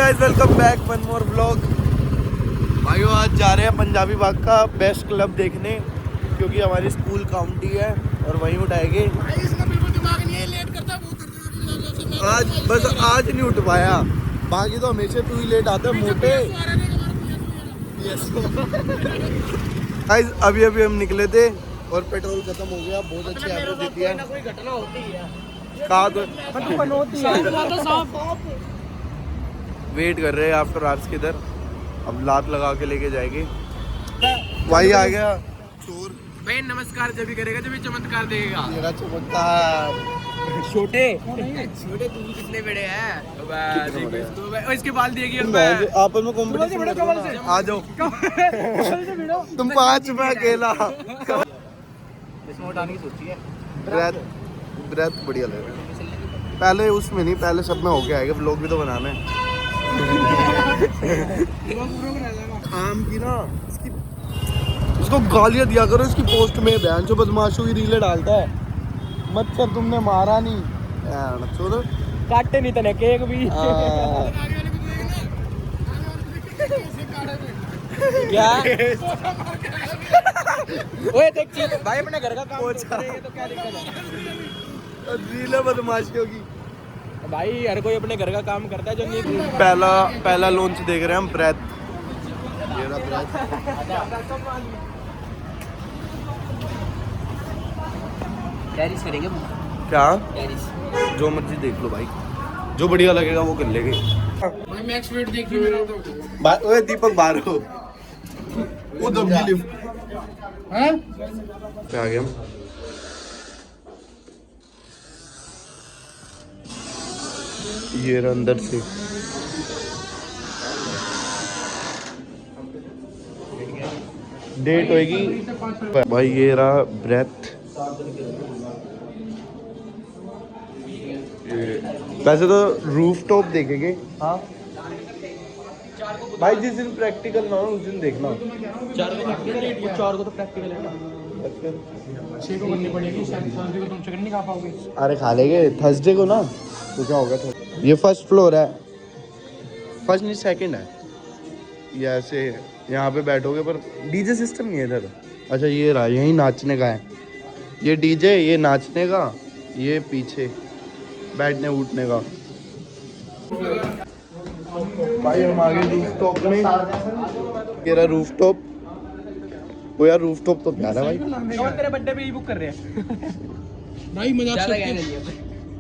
Guys welcome back one more vlog. भाइयों आज जा रहे हैं पंजाबी बाग का बेस्ट क्लब देखने क्योंकि हमारी स्कूल काउंटी है और वहीं उठाएंगे। आज नहीं उठ पाया, बाकी तो हमेशा तू ही लेट आता है मोटे। गाइस अभी हम निकले थे और पेट्रोल खत्म हो गया। बहुत अच्छी एवरेज देती है। कोई घटना होती है वेट कर रहे हैं आफ्टर आवर्स के इधर। अब लात लगा के लेके जाएंगे। भाई आ गया चोर। भाई नमस्कार जब भी करेगा जब भी चमत्कार देगा। मेरा चमत्कार छोटे तू कितने बड़े हैं? इसके बाल दिएगी आपस में कॉम्पिटिशन आ जाओ। तुम 5 में अकेला। इसमें उठाने की सोची है। ब्रेथ बढ़िया लग रहा है। पहले उसमें नहीं, पहले सब में होके आएगा। व्लॉग भी तो बनाना है। आम की ना उसको गालियां दिया करो इसकी पोस्ट में। बहन जो बदमाशों की रीलें डालता है। मच्छर तुमने मारा नहीं छोड़ो, काटे नहीं तने केक भी। क्या ओए देख चीज भाई अपने घर का काम कर रहे हैं तो क्या दिक्कत है? रीलें बदमाशियों की। भाई हर कोई अपने घर का काम करता है जो नहीं। पहला लॉन्च देख रहे हैं हम। ब्रेथ टेरिस करेंगे क्या? टेरिस जो मर्जी देख लो भाई, जो बढ़िया लगेगा वो कर लेंगे। भाई मैक्स वेट देखिए मेरा तो। ओए दीपक बाहर हो। वो दबकी लिफ्ट हैं पे आ गए हम। ये रहा अंदर से। डेट होएगी भाई। ये रहा ब्रेथ। वैसे तो रूफ टॉप देखेंगे। हाँ भाई जिस दिन प्रैक्टिकल ना हो उस दिन देखना। 4 को तो प्रैक्टिकल है ना। 6 को करनी पड़ेगी। संडे को तुम चिकन नहीं खा पाओगे। अरे खा लेंगे थर्सडे को ना। तो क्या होगा? ये फर्स्ट फ्लोर है। फर्स्ट नहीं सेकंड है। ये ऐसे यहाँ पे बैठोगे पर डीजे सिस्टम नहीं है इधर। अच्छा ये रहा, यहीं नाचने का है। ये डीजे, ये नाचने का, ये पीछे बैठने उठने का। भाई हम आगे रूफ टॉप में। ये रहा रूफ टॉप। वो यार रूफ टॉप तो प्यारा भाई। तेरे बर्थडे पे ही बुक कर रहे हैं। भाई मजाक से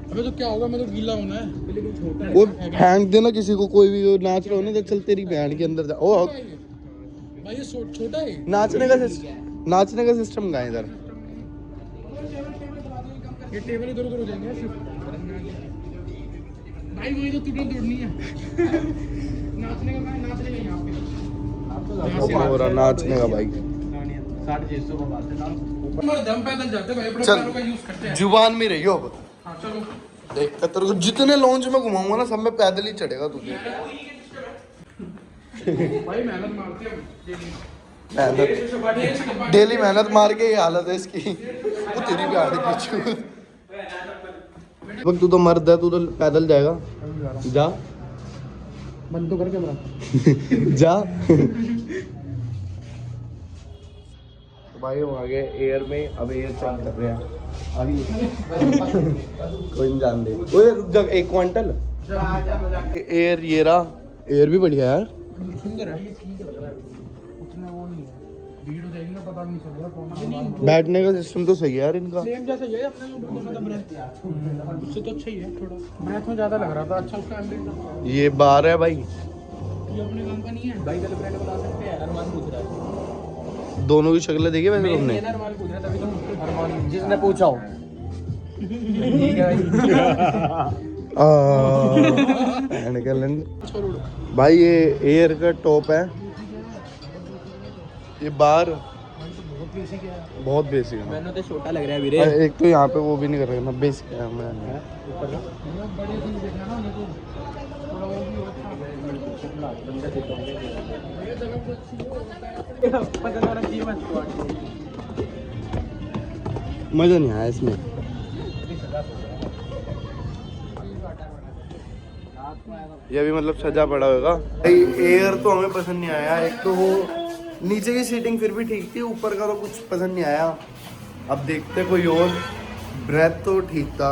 अबे तो क्या होगा? मैं तो गीला होना है। लेकिन छोटा है। वो फेंक देना किसी को, कोई भी नाच रहा हो ना तो चल तेरी बहन के अंदर जा। ओ भाई ये छोटा है। नाचने का सिस्टम का है इधर। ये टेबल इधर उधर हो जाएंगे भाई। वही तो तुरंत तोड़नी है। नाचने का यहाँ पे। हो रहा नाचने का भाई। 650 का बात है। दम पैदल जाते भाई। अपने चल पैरों का यूज करते हैं। जुबान में रहियो। हाँ चलो देख तेरे को जितने लॉन्च में घुमाऊंगा ना सब में पैदल ही चढ़ेगा तुझे। भाई मेहनत मारते हैं डेली मेहनत मार के ये हालत है इसकी। वो तेरी भी हालत पीछे। तू तो मर्द है, तू तो पैदल जाएगा। जा बंद तो कर कैमरा। जा। तो भाई हम आ गए एयर में। अब एयर चेक कर रहे हैं अभी। कोई नहीं जान दे। ओए रुक जा, 1 क्विंटल एयर। ये रहा एयर भी बढ़िया है। सुंदर है। उतना वो नहीं है। भीड़ हो जाएगी ना, पता नहीं चलेगा कौन। बैठने का सिस्टम तो सही है यार इनका। सेम जैसा ही है अपने जो मतलब ब्रेथ उससे तो अच्छा ही है। थोड़ा ब्रेथ में ज्यादा लग रहा था। अच्छा उसका एम्बिएंट। ये बार है भाई। ये अपने काम का नहीं है भाई। गर्लफ्रेंड बता सकते हैं। अरमान पूछ रहा है। दोनों की शक्लें देखी वैसे तुमने? अरमान पूछ रहा है तभी तो अरमान जिसने पूछा हो। भाई ये एयर का टॉप है। ये बार बहुत बेसिक है। मैंने तो छोटा लग रहा है वीरे। एक तो यहाँ पे वो भी नहीं कर रहा ना, बेसिक है। मैं मजा नहीं आया इसमें। ये भी मतलब सजा पड़ा होगा। भाई एयर तो हमें पसंद नहीं आया। एक तो वो नीचे की सीटिंग फिर भी ठीक थी, ऊपर का तो कुछ पसंद नहीं आया। अब देखते कोई और। ब्रेथ तो ठीक था।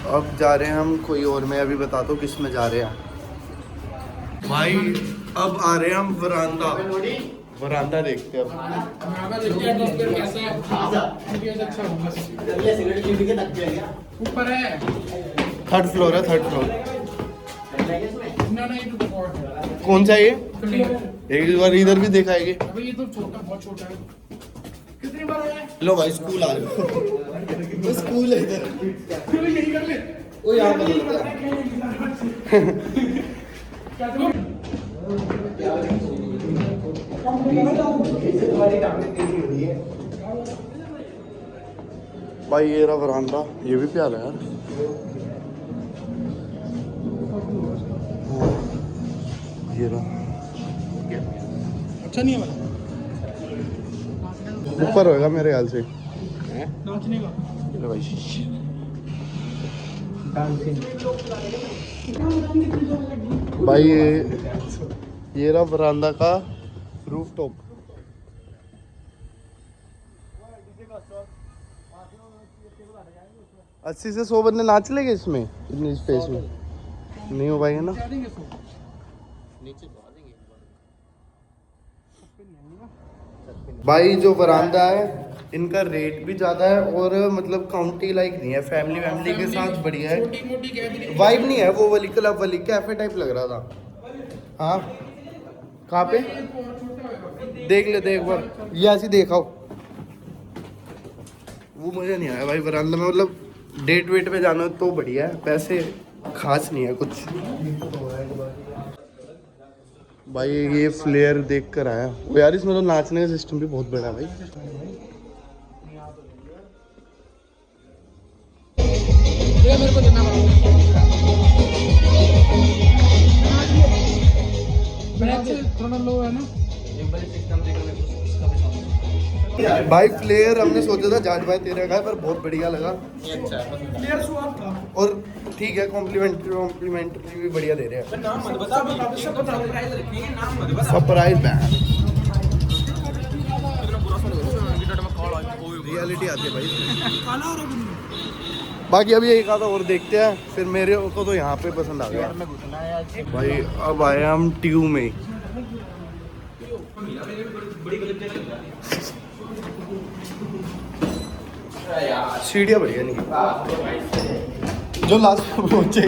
अब जा रहे हैं हम कोई और में, अभी बता दो किस में जा रहे हैं भाई। अब आ रहे हैं हम वरांदा। वरांदा देखते हैं अब। ऊपर है, थर्ड फ्लोर है, थर्ड फ्लोर। कौन सा ये? एक बार इधर भी देखा है ये तो छोटा, बहुत छोटा है। कितनी बार है? लो भाई स्कूल आ रहे हो। स्कूल है इधर। यही कर ले। वो यहाँ पर भाई ये रहा वरांदा। ये भी प्यारा है यार। हाँ, ये रहा। अच्छा नहीं है भाई, ऊपर होगा मेरे ख्याल से। नाचने का। लो भाई भाई ये रहा वरांदा का रूफ टॉप। अस्सी से 100 बंदे नाच लेंगे इसमें, इतनी स्पेस में नहीं हो पाएगा ना। भाई जो वरांदा है इनका रेट भी ज़्यादा है और मतलब काउंटी लाइक नहीं है, फैमिली के साथ बढ़िया है। वाइब नहीं है वो वाली क्लब वाली, कैफे टाइप लग रहा था। हाँ कहाँ पे देख लेते एक बार, ये ऐसे देखा वो मज़ा नहीं आया भाई वरांदा में। मतलब डेट वेट पे जाना तो बढ़िया है, पैसे खास नहीं है कुछ। भाई ये फ्लेयर देख कर आया वो यार, इसमें तो नाचने का सिस्टम भी बहुत बड़ा है भाई। मेरे को देना थोड़ा लो है ना। भाई फ्लेयर हमने सोचा था जाट भाई तेरे का, पर बहुत बढ़िया लगा। प्लेयर स्वाद था। और ठीक है, कॉम्प्लीमेंट्री भी बढ़िया दे रहे हैं। नाम मत बता, सरप्राइज रखेंगे, नाम मत बता। सरप्राइज बैंड रियलिटी आती है भाई। बाकी अभी एक आधा और देखते हैं, फिर मेरे को तो यहाँ पे पसंद आ गया भाई। अब आए हम ट्यू में। सीढ़ियाँ बढ़िया नहीं, जो लास्ट में पहुंचे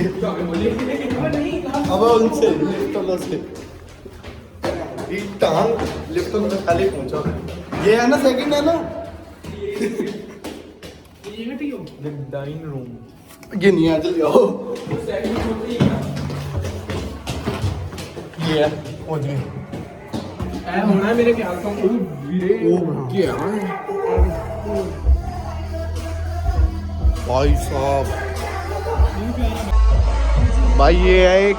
अब उनसे लिफ्ट से टांग लिफ्ट में खाली पहुंचा। ये है ना सेकंड है ना, डाइनिंग रूम। ये नहीं है, चल जाओ। ये है पहुंच गए। होना है मेरे ख्याल से। क्या भाई साहब, भाई ये है एक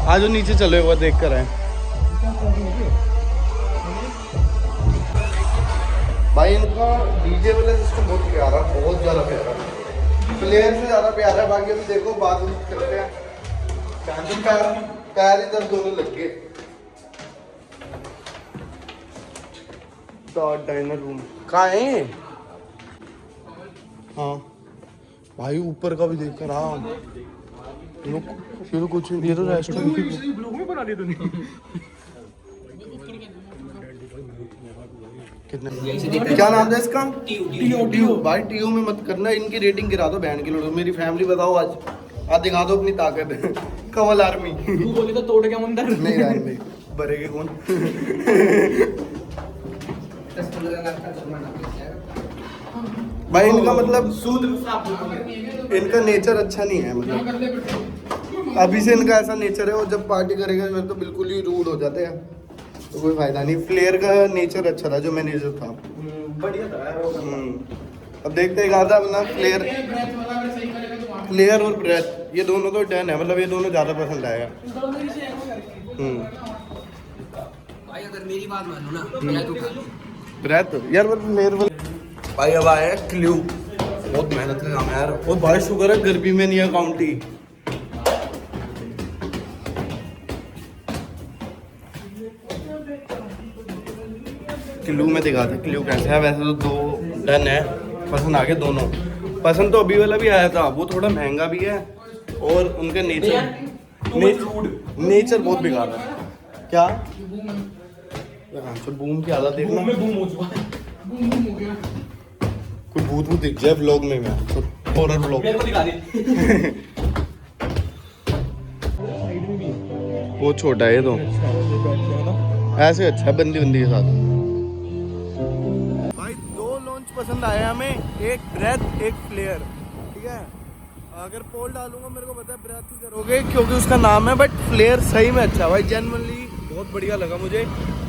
आज जो नीचे चले हुआ देख कर आए भाई। इनका डीजे वाला सिस्टम बहुत प्यारा, बहुत ज़्यादा प्यारा, प्लेयर से ज़्यादा प्यारा है। बाकी अभी देखो बात करते हैं। पैर इधर दोनों लग गए। डाइनर रूम कहाँ है? हाँ भाई ऊपर का भी देख कर हाँ, ये तो कुछ ये तो रेस्टोरेंट ब्लॉग में बना दिया तूने। कितने क्या नाम था इसका? टीओ। भाई टीओ में मत करना, इनकी रेटिंग गिरा दो बहन के लोगों। मेरी फैमिली बताओ आज दिखा दो अपनी ताकत। कवल आर्मी तू बोले तो तोड़ के मंदिर नहीं रहने भाई, भरेगे कौन? भाई इनका मतलब इनका नेचर अच्छा नहीं है। मतलब अभी से इनका ऐसा नेचर है, और जब पार्टी करेगा तो बिल्कुल ही रूड हो जाते हैं, तो कोई फायदा नहीं। फ्लेयर का नेचर अच्छा था, जो मैनेजर था बढ़िया था। अब देखते हैं आधा अपना फ्लेयर और ब्रेथ, ये दोनों तो डन है। मतलब ये दोनों ज़्यादा पसंद आएगा। भाई अगर मेरी बात मानो ना, ब्रेथ यार फ्लेयर भाई। अब आया क्लू। बहुत मेहनत का काम है यार। और भाई शुक्र है गर्मी में नहीं है काउंटी। क्लू में दिखाते क्लू कैसे है। वैसे तो 2 डन है, पसंद आ गए दोनों। पसंद तो अभी वाला भी आया था, वो थोड़ा महंगा भी है और उनका नेचर बहुत बेकार है। क्या बूम की हालत देखना, बूम हो चुका है, बूम हो गया। कोई भूत भूत दिख जाए व्लॉग में, मैं हॉरर व्लॉग वो छोटा है ये तो, ऐसे अच्छा है बंदी बंदी के साथ। भाई 2 लॉन्च पसंद आया हमें, एक ब्रेथ एक फ्लेयर। ठीक है, अगर पोल डालूंगा मेरे को पता है ब्रेथ ही करोगे क्योंकि उसका नाम है, बट फ्लेयर सही में अच्छा भाई, जेन्युइनली बहुत बढ़िया लगा मुझे।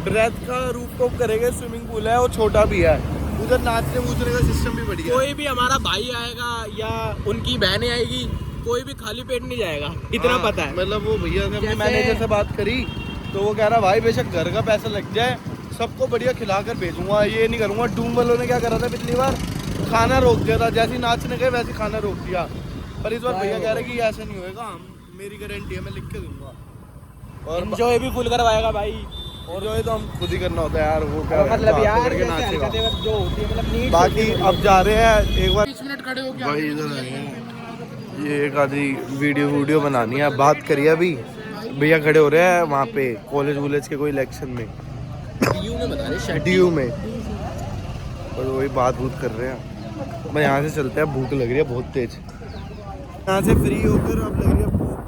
ब्रेथ का रूफ टॉप करेगा, स्विमिंग पूल है और छोटा भी है, उधर नाचने कूदने का सिस्टम भी बढ़िया। कोई भी हमारा भाई आएगा या उनकी बहनें आएगी, कोई भी खाली पेट नहीं जाएगा, इतना पता है। मतलब वो भैया ने अपने मैनेजर से बात करी तो वो कह रहा भाई बेशक घर का पैसा लग जाए, सबको बढ़िया खिला कर भेजूंगा, ये नहीं करूंगा। डूम वालों ने क्या करा था पिछली बार, खाना रोक दिया था, जैसे ही नाचने गए वैसे खाना रोक दिया। पर इस बार भैया कह रहे कि ऐसा नहीं होएगा, मेरी गारंटी है, मैं लिख के दूंगा। और एंजॉय भी फुल करवाएगा भाई, और जो है तो हम खुद ही करना होता है यार, वो क्या मतलब यार नाचेगा। जो होती है मतलब नीड। बाकी अब जा रहे हैं एक बार 20 मिनट खड़े हो गया भाई, इधर आए हैं। ये एक आधी वीडियो बनानी है, बात करिए अभी भैया खड़े हो रहे हैं वहाँ पे कॉलेज वॉलेज के कोई इलेक्शन में, डीयू में बता रहे, डीयू में, और वही बात बूत कर रहे हैं। मैं यहाँ से चलते हैं, भूख लग रही है बहुत तेज। यहाँ से फ्री होकर अब लग रही है भूख,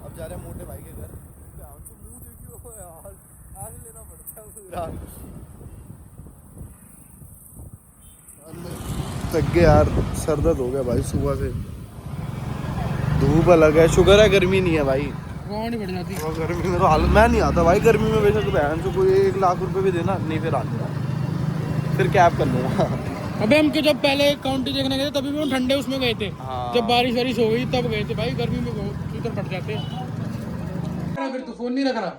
अब जा रहे हैं मोटे भाई के घर। मुँह देखियो यार, आग लेना पड़ता है पूरा। थक गए यार, सर दर्द हो गया भाई सुबह से, धूप अलग है। शुक्र है गर्मी नहीं है भाई, नहीं बढ़ जाती और गर्मी में तो हालत, मैं नहीं आता भाई गर्मी में। वैसे तो बहन से कोई 1 लाख रुपए भी देना नहीं, फिर आता फिर कैब कर लूँगा। अबे हम जब पहले काउंटी देखने गए थे तभी भी हम ठंडे उसमें गए थे। हाँ। जब बारिश वारिश हो गई तब गए थे भाई, गर्मी में बहुत चूतर फट जाते हैं। फिर तू फोन नहीं रख रहा,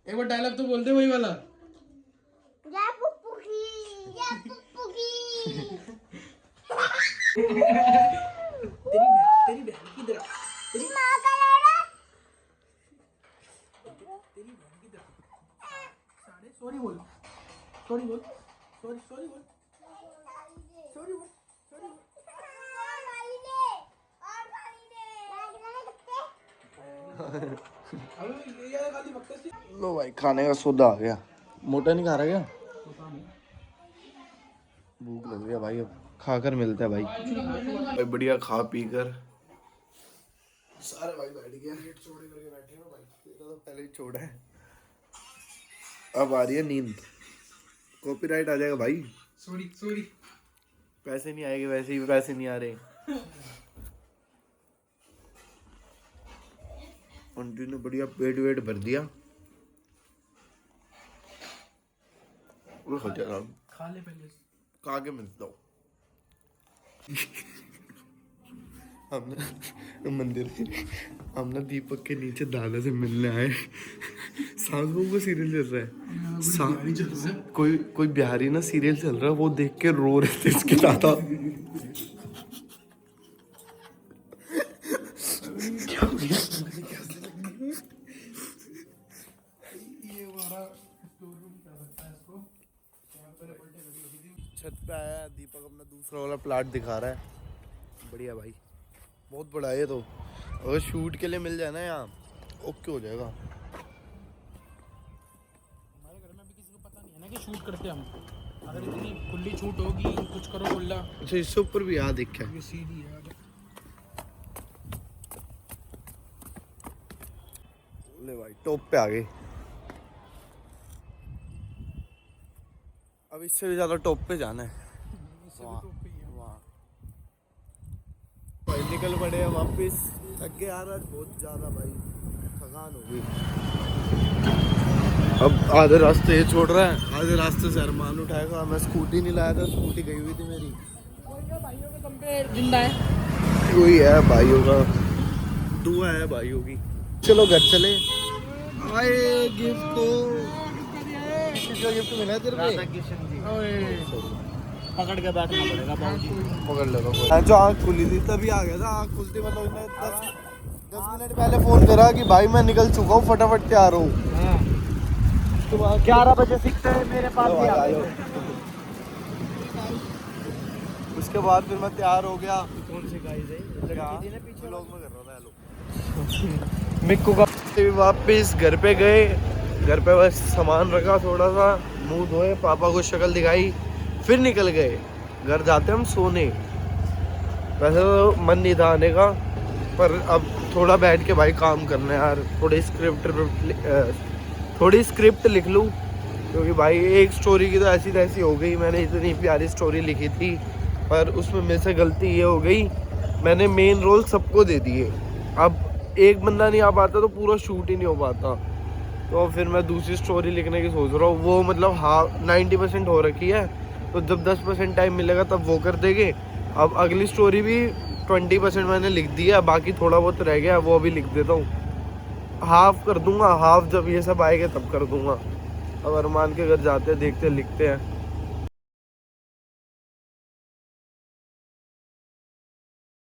एक बार डायलॉग तो बोल दे वही वाला। तेरी बहन की तरह, तेरी माँ का लड़ा, तेरी बहन की तरह। सॉरी बोल, सॉरी बोल, सॉरी सॉरी बोल, सॉरी बोल, सॉरी बोल। लो भाई खाने का सौदा आ गया। मोटा नहीं खा रहा क्या? भूख लग गया भाई, अब खाकर मिलता है भाई। भाई बढ़िया खा पी कर सारे भाई बैठ गए, छोड़े करके बैठे हो भाई, तो पहले ही छोड़ा है। अब आ रही है नींद, कॉपीराइट आ जाएगा भाई। सॉरी सॉरी, पैसे नहीं आएंगे, वैसे ही पैसे नहीं आ रहे। आंटी ने बढ़िया पेट वेट भर दिया। खा ले पहले, खा के मिलता हूँ। हमने मंदिर हमने दीपक के नीचे दादा से मिलने आए। सास बहू का सीरियल चल रहा है, कोई बिहारी ना सीरियल चल रहा है, वो देख के रो रहे थे इसके दादा। छत पे आया दीपक, अपना दूसरा वाला प्लाट दिखा रहा है। बढ़िया भाई, बहुत बड़ा है ये तो, अगर शूट के लिए मिल जाए ना यहाँ ओके हो जाएगा। हमारे घर में अभी किसी को पता नहीं है ना कि शूट करते हम, अगर इतनी खुली छूट होगी कुछ करो खुला। अच्छा इससे ऊपर भी यहाँ देखा है, ये सीधी है। ले भाई टॉप पे आ गए। अब इससे भी ज्यादा टॉप पे जाना है, भाई निकल पड़े हैं वापस। थक गए यार आज बहुत ज्यादा भाई, थकान हो गई। अब आधे रास्ते ये छोड़ रहा है, आधे रास्ते से अरमान उठाएगा। मैं स्कूटी नहीं लाया था, स्कूटी गई हुई थी मेरी। भाइयों के दम पे जिंदा है, वही है भाइयों का, दुआ है भाइयों की। चलो घर चले। आए गिफ्ट तो गिफ्ट मिला तेरे को? पकड़ के बैठना पड़ेगा बाबूजी। पकड़ लेगा। जो आँख खुली थी तभी आ गया था। आँख खुलती मतलब उसने 10 मिनट पहले फ़ोन करा कि भाई मैं निकल चुका हूँ, फटाफट तैयार हूँ। 11 बजे सीखते हैं मेरे पास भी आ गए। उसके बाद फिर मैं तैयार हो गया। कौन सी गाइस है? लड़की थी ना पीछे। व्लॉग में कर रहा था हेलो। मिक्कू का वापस घर पे गए। घर पे बस सामान रखा, थोड़ा सा मुंह धोए, पापा को शक्ल दिखाई, फिर निकल गए। घर जाते हम सोने। वैसे तो मन नहीं था आने का, पर अब थोड़ा बैठ के भाई काम करना है यार। थोड़ी स्क्रिप्ट लिख लूँ, क्योंकि भाई एक स्टोरी की तो ऐसी तैसी हो गई। मैंने इतनी प्यारी स्टोरी लिखी थी, पर उसमें मेरे से गलती ये हो गई, मैंने मेन रोल सबको दे दिए। अब एक बंदा नहीं आ पाता तो पूरा शूट ही नहीं हो पाता। तो फिर मैं दूसरी स्टोरी लिखने की सोच रहा हूँ। वो मतलब 90% हो रखी है, तो जब 10% टाइम मिलेगा तब वो कर देंगे। अब अगली स्टोरी भी 20% मैंने लिख दिया, बाकी थोड़ा बहुत रह गया, वो अभी लिख देता हूँ। हाफ कर दूंगा, हाफ जब ये सब आएगा तब कर दूंगा। अब अरमान के घर जाते हैं, देखते हैं, लिखते हैं।